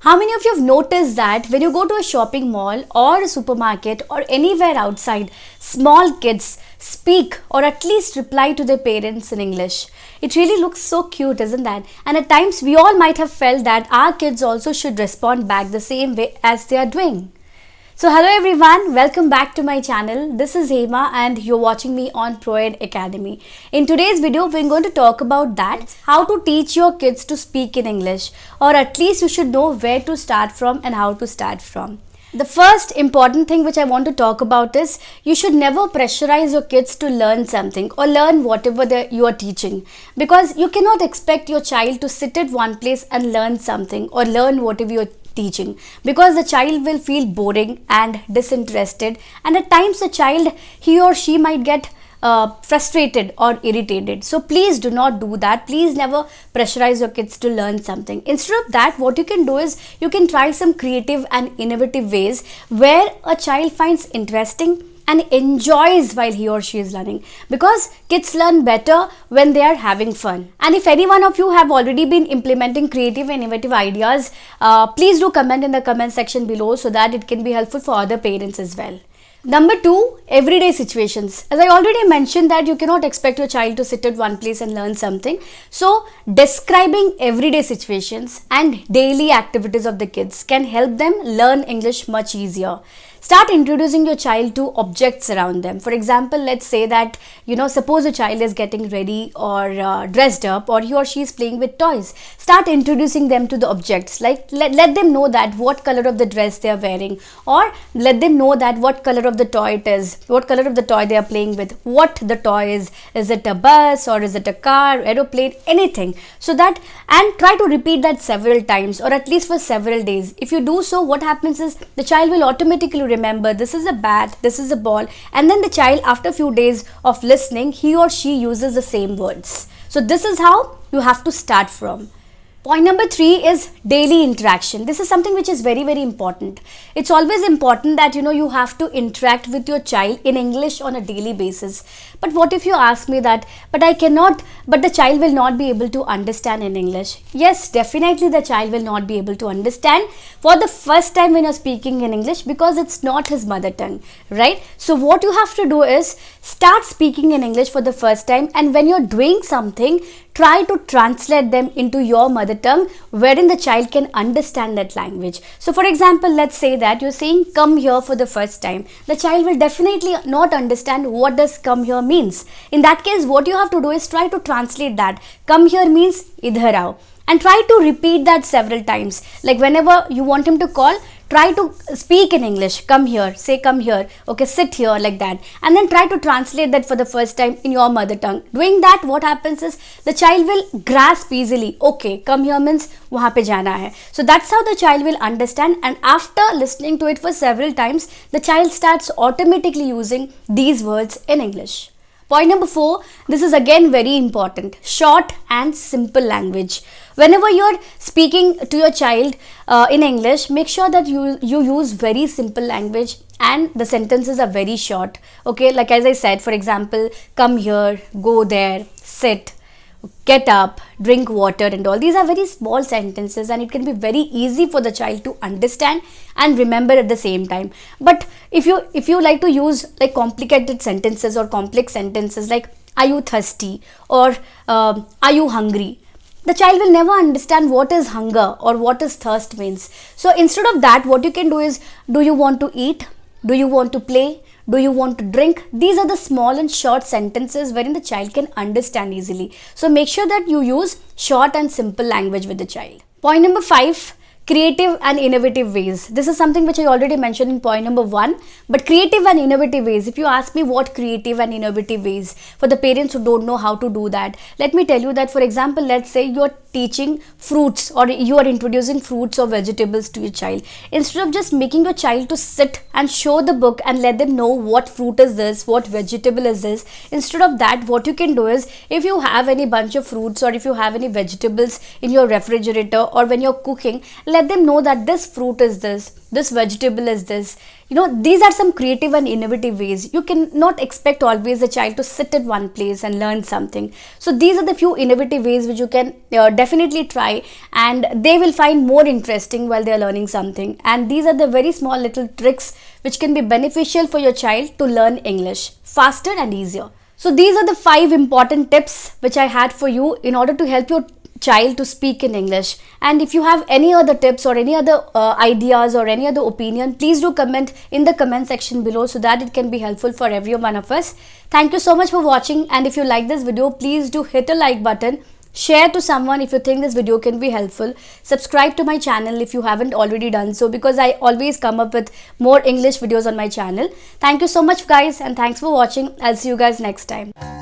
How many of you have noticed that when you go to a shopping mall or a supermarket or anywhere outside, small kids speak or at least reply to their parents in English? It really looks so cute, isn't that? And at times we all might have felt that our kids also should respond back the same way as they are doing. So hello everyone, welcome back to my channel. This is Hema and you're watching me on ProEd Academy. In today's video, we're going to talk about that, how to teach your kids to speak in English, or at least you should know where to start from and how to start from. The first important thing which I want to talk about is you should never pressurize your kids to learn something or learn whatever you are teaching, because you cannot expect your child to sit at one place and learn something or learn whatever you're teaching, because the child will feel boring and disinterested, and at times the child, he or she might get frustrated or irritated. So please do not do that. Please never pressurize your kids to learn something. Instead of that, what you can do is you can try some creative and innovative ways where a child finds interesting and enjoys while he or she is learning, because kids learn better when they are having fun. And if any one of you have already been implementing creative and innovative ideas, please do comment in the comment section below so that it can be helpful for other parents as well. Number 2, everyday situations. As I already mentioned that you cannot expect your child to sit at one place and learn something. So describing everyday situations and daily activities of the kids can help them learn English much easier. Start introducing your child to objects around them. For example, let's say that, suppose a child is getting ready or dressed up, or he or she is playing with toys. Start introducing them to the objects. Like let them know that what color of the dress they are wearing, or let them know that what color of the toy it is, what color of the toy they are playing with, what the toy is. Is it a bus or is it a car, aeroplane, anything. So that, and try to repeat that several times or at least for several days. If you do so, what happens is the child will automatically remember this is a bat, this is a ball, and then the child, after a few days of listening, he or she uses the same words. So this is how you have to start from. Point number 3 is daily interaction. This is something which is very, very important. It's always important that you have to interact with your child in English on a daily basis. But what if you ask me that, but the child will not be able to understand in English? Yes, definitely the child will not be able to understand for the first time when you're speaking in English, because it's not his mother tongue, right? So what you have to do is start speaking in English for the first time, and when you're doing something, try to translate them into your mother tongue wherein the child can understand that language. So for example, let's say that you're saying come here for the first time. The child will definitely not understand what does come here means. In that case, what you have to do is try to translate that. Come here means idhar aao, and try to repeat that several times. Like whenever you want him to call, try to speak in English. Come here, say come here, okay, sit here, like that. And then try to translate that for the first time in your mother tongue. Doing that, what happens is the child will grasp easily. Okay, come here means wahan pe jana hai. So that's how the child will understand, and after listening to it for several times, the child starts automatically using these words in English. Point number 4, this is again very important. Short and simple language. Whenever you're speaking to your child in English, make sure that you use very simple language and the sentences are very short. Okay, like as I said, for example, come here, go there, sit, get up, drink water, and all. These are very small sentences, and it can be very easy for the child to understand and remember at the same time. But if you like to use like complicated sentences or complex sentences like are you thirsty or are you hungry, the child will never understand what is hunger or what is thirst means. So instead of that, what you can do is, do you want to eat? Do you want to play? Do you want to drink? These are the small and short sentences wherein the child can understand easily. So make sure that you use short and simple language with the child. Point number 5, creative and innovative ways. This is something which I already mentioned in point number 1, but creative and innovative ways. If you ask me what creative and innovative ways for the parents who don't know how to do that, let me tell you that, for example, let's say you're teaching fruits or you are introducing fruits or vegetables to your child. Instead of just making your child to sit and show the book and let them know what fruit is this, what vegetable is this, instead of that, what you can do is, if you have any bunch of fruits or if you have any vegetables in your refrigerator or when you're cooking, let them know that this fruit is this vegetable is this. These are some creative and innovative ways. You cannot expect always the child to sit at one place and learn something. So these are the few innovative ways which you can definitely try, and they will find more interesting while they are learning something. And these are the very small little tricks which can be beneficial for your child to learn English faster and easier. So these are the 5 important tips which I had for you in order to help your child to speak in English. And if you have any other tips or any other ideas or any other opinion, please do comment in the comment section below so that it can be helpful for every one of us. Thank you so much for watching, and if you like this video, please do hit a like button, share to someone if you think this video can be helpful, subscribe to my channel if you haven't already done so, because I always come up with more English videos on my channel. Thank you so much guys, and thanks for watching. I'll see you guys next time.